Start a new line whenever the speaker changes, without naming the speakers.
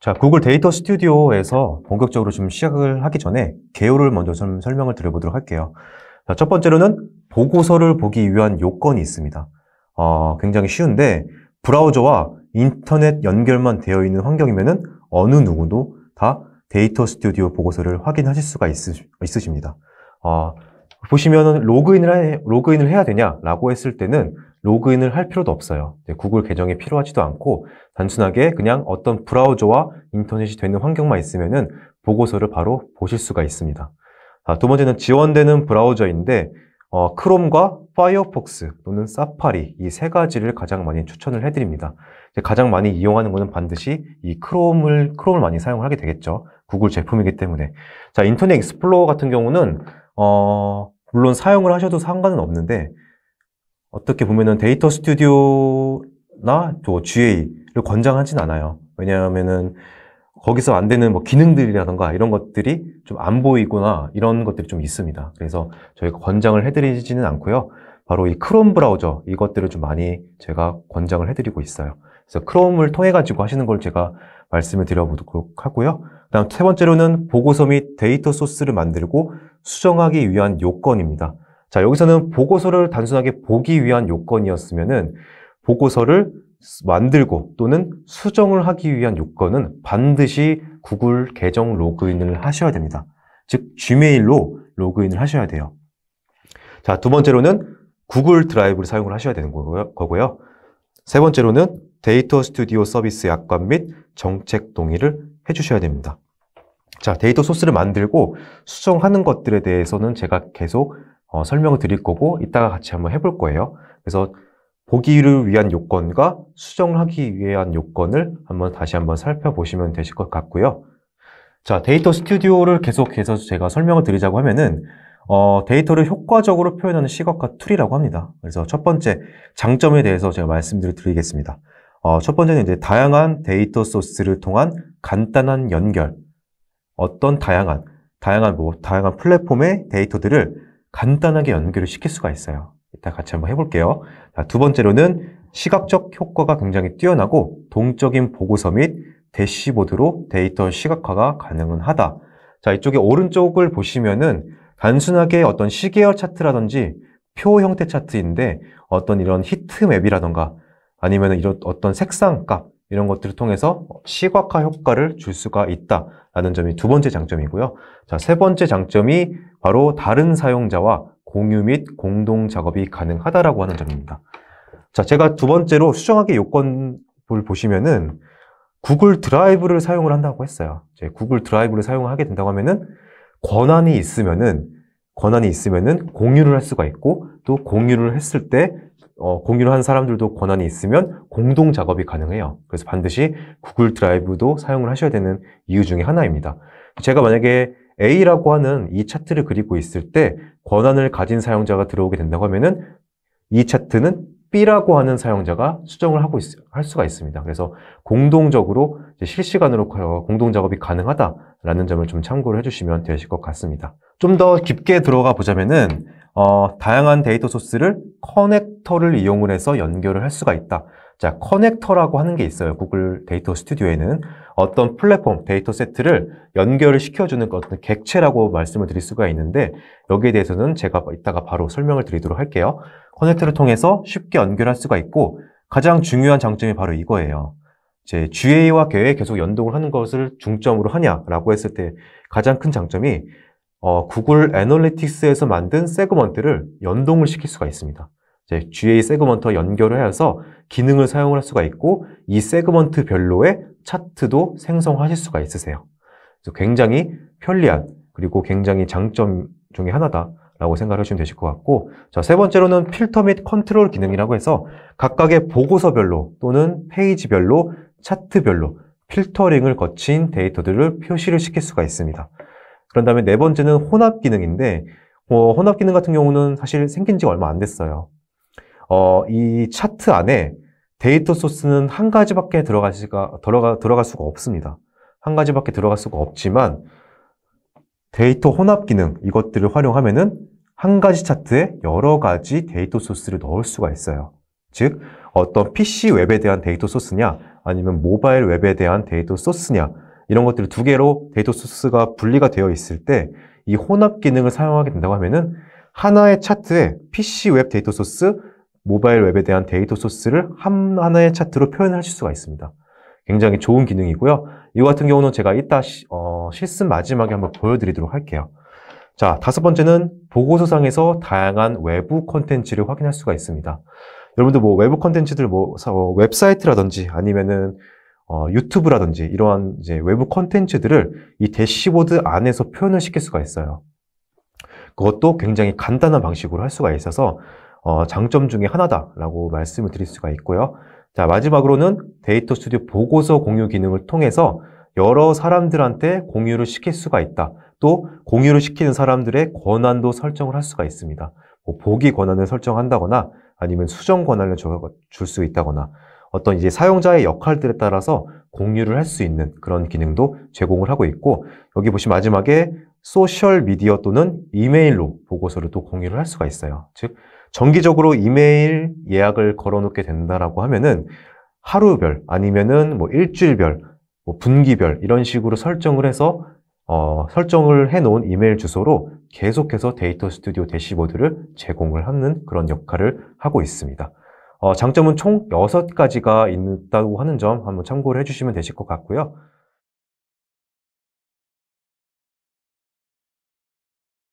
자, 구글 데이터 스튜디오에서 본격적으로 좀 시작을 하기 전에 개요를 먼저 좀 설명을 드려보도록 할게요. 자, 첫 번째로는 보고서를 보기 위한 요건이 있습니다. 굉장히 쉬운데 브라우저와 인터넷 연결만 되어 있는 환경이면은 어느 누구도 다 데이터 스튜디오 보고서를 확인하실 수가 있으십니다. 보시면은 로그인을 해야 되냐라고 했을 때는 로그인을 할 필요도 없어요. 구글 계정이 필요하지도 않고 단순하게 그냥 어떤 브라우저와 인터넷이 되는 환경만 있으면은 보고서를 바로 보실 수가 있습니다. 두 번째는 지원되는 브라우저인데 크롬과 파이어폭스 또는 사파리 이 세 가지를 가장 많이 추천을 해드립니다. 가장 많이 이용하는 것은 반드시 이 크롬을 많이 사용을 하게 되겠죠. 구글 제품이기 때문에. 자, 인터넷 익스플로러 같은 경우는 물론 사용을 하셔도 상관은 없는데 어떻게 보면은 데이터 스튜디오나 또 GA를 권장하진 않아요. 왜냐하면은 거기서 안 되는 뭐 기능들이라던가 이런 것들이 좀 안 보이거나 이런 것들이 좀 있습니다. 그래서 저희가 권장을 해드리지는 않고요. 바로 이 크롬 브라우저 이것들을 좀 많이 제가 권장을 해드리고 있어요. 그래서 크롬을 통해 가지고 하시는 걸 제가 말씀을 드려보도록 하고요. 그다음 세 번째로는 보고서 및 데이터 소스를 만들고 수정하기 위한 요건입니다. 자, 여기서는 보고서를 단순하게 보기 위한 요건이었으면은 보고서를 만들고 또는 수정을 하기 위한 요건은 반드시 구글 계정 로그인을 하셔야 됩니다. 즉, 지메일로 로그인을 하셔야 돼요. 자, 두 번째로는 구글 드라이브를 사용을 하셔야 되는 거고요. 세 번째로는 데이터 스튜디오 서비스 약관 및 정책 동의를 해주셔야 됩니다. 자, 데이터 소스를 만들고 수정하는 것들에 대해서는 제가 계속 설명을 드릴 거고 이따가 같이 한번 해볼 거예요. 그래서 보기를 위한 요건과 수정을 하기 위한 요건을 다시 한번 살펴보시면 되실 것 같고요. 자, 데이터 스튜디오를 계속해서 제가 설명을 드리자고 하면은 데이터를 효과적으로 표현하는 시각화 툴이라고 합니다. 그래서 첫 번째 장점에 대해서 제가 말씀을 드리겠습니다. 첫 번째는 이제 다양한 데이터 소스를 통한 간단한 연결. 어떤 다양한 플랫폼의 데이터들을 간단하게 연결을 시킬 수가 있어요. 이따 같이 한번 해볼게요. 자, 두 번째로는 시각적 효과가 굉장히 뛰어나고 동적인 보고서 및 대시보드로 데이터 시각화가 가능하다. 자, 이쪽에 오른쪽을 보시면은 단순하게 어떤 시계열 차트라든지 표 형태 차트인데 어떤 이런 히트맵이라던가 아니면 이런 어떤 색상 값 이런 것들을 통해서 시각화 효과를 줄 수가 있다라는 점이 두 번째 장점이고요. 자, 세 번째 장점이 바로 다른 사용자와 공유 및 공동 작업이 가능하다라고 하는 점입니다. 자, 제가 두 번째로 수정하기 요건을 보시면은 구글 드라이브를 사용을 한다고 했어요. 이제 구글 드라이브를 사용하게 된다고 하면은 권한이 있으면은 공유를 할 수가 있고 또 공유를 했을 때 공유를 한 사람들도 권한이 있으면 공동 작업이 가능해요. 그래서 반드시 구글 드라이브도 사용을 하셔야 되는 이유 중에 하나입니다. 제가 만약에 A라고 하는 이 차트를 그리고 있을 때 권한을 가진 사용자가 들어오게 된다고 하면은 이 차트는 B라고 하는 사용자가 수정을 할 수가 있습니다. 그래서 공동적으로 실시간으로 공동 작업이 가능하다라는 점을 좀 참고를 해주시면 되실 것 같습니다. 좀 더 깊게 들어가 보자면은 다양한 데이터 소스를 커넥터를 이용을 해서 연결을 할 수가 있다. 자, 커넥터라고 하는 게 있어요. 구글 데이터 스튜디오에는 어떤 플랫폼 데이터 세트를 연결을 시켜주는 어떤 객체라고 말씀을 드릴 수가 있는데 여기에 대해서는 제가 이따가 바로 설명을 드리도록 할게요. 커넥터를 통해서 쉽게 연결할 수가 있고 가장 중요한 장점이 바로 이거예요. 이제 GA와 계획에 계속 연동을 하는 것을 중점으로 하냐라고 했을 때 가장 큰 장점이 구글 애널리틱스에서 만든 세그먼트를 연동을 시킬 수가 있습니다. 이제 GA 세그먼트와 연결을 해서 기능을 사용을 할 수가 있고 이 세그먼트별로의 차트도 생성하실 수가 있으세요. 그래서 굉장히 편리한 그리고 굉장히 장점 중에 하나다라고 생각을 하시면 되실 것 같고 자, 세 번째로는 필터 및 컨트롤 기능이라고 해서 각각의 보고서별로 또는 페이지별로 차트별로 필터링을 거친 데이터들을 표시를 시킬 수가 있습니다. 그런 다음에 네 번째는 혼합 기능인데 혼합 기능 같은 경우는 사실 생긴 지가 얼마 안 됐어요. 이 차트 안에 데이터 소스는 한 가지밖에 들어갈 수가 없습니다. 한 가지밖에 들어갈 수가 없지만 데이터 혼합 기능 이것들을 활용하면은 한 가지 차트에 여러 가지 데이터 소스를 넣을 수가 있어요. 즉 어떤 PC 웹에 대한 데이터 소스냐 아니면 모바일 웹에 대한 데이터 소스냐, 이런 것들을 두 개로 데이터 소스가 분리가 되어 있을 때 이 혼합 기능을 사용하게 된다고 하면은 하나의 차트에 PC 웹 데이터 소스, 모바일 웹에 대한 데이터 소스를 하나의 차트로 표현하실 수가 있습니다. 굉장히 좋은 기능이고요. 이거 같은 경우는 제가 이따 실습 마지막에 한번 보여드리도록 할게요. 자, 다섯 번째는 보고서상에서 다양한 외부 콘텐츠를 확인할 수가 있습니다. 여러분들 뭐 외부 콘텐츠들 웹사이트라든지 아니면은 유튜브라든지 이러한 이제 외부 콘텐츠들을 이 대시보드 안에서 표현을 시킬 수가 있어요. 그것도 굉장히 간단한 방식으로 할 수가 있어서 장점 중에 하나다라고 말씀을 드릴 수가 있고요. 자, 마지막으로는 데이터 스튜디오 보고서 공유 기능을 통해서 여러 사람들한테 공유를 시킬 수가 있다. 또 공유를 시키는 사람들의 권한도 설정을 할 수가 있습니다. 뭐 보기 권한을 설정한다거나 아니면 수정 권한을 줄 수 있다거나 어떤 이제 사용자의 역할들에 따라서 공유를 할 수 있는 그런 기능도 제공을 하고 있고, 여기 보시면 마지막에 소셜 미디어 또는 이메일로 보고서를 또 공유를 할 수가 있어요. 즉 정기적으로 이메일 예약을 걸어놓게 된다라고 하면은 하루별 아니면은 뭐 일주일별, 뭐 분기별 이런 식으로 설정을 해서 설정을 해놓은 이메일 주소로 계속해서 데이터 스튜디오 대시보드를 제공을 하는 그런 역할을 하고 있습니다. 장점은 총 6가지가 있다고 하는 점 한번 참고를 해주시면 되실 것 같고요.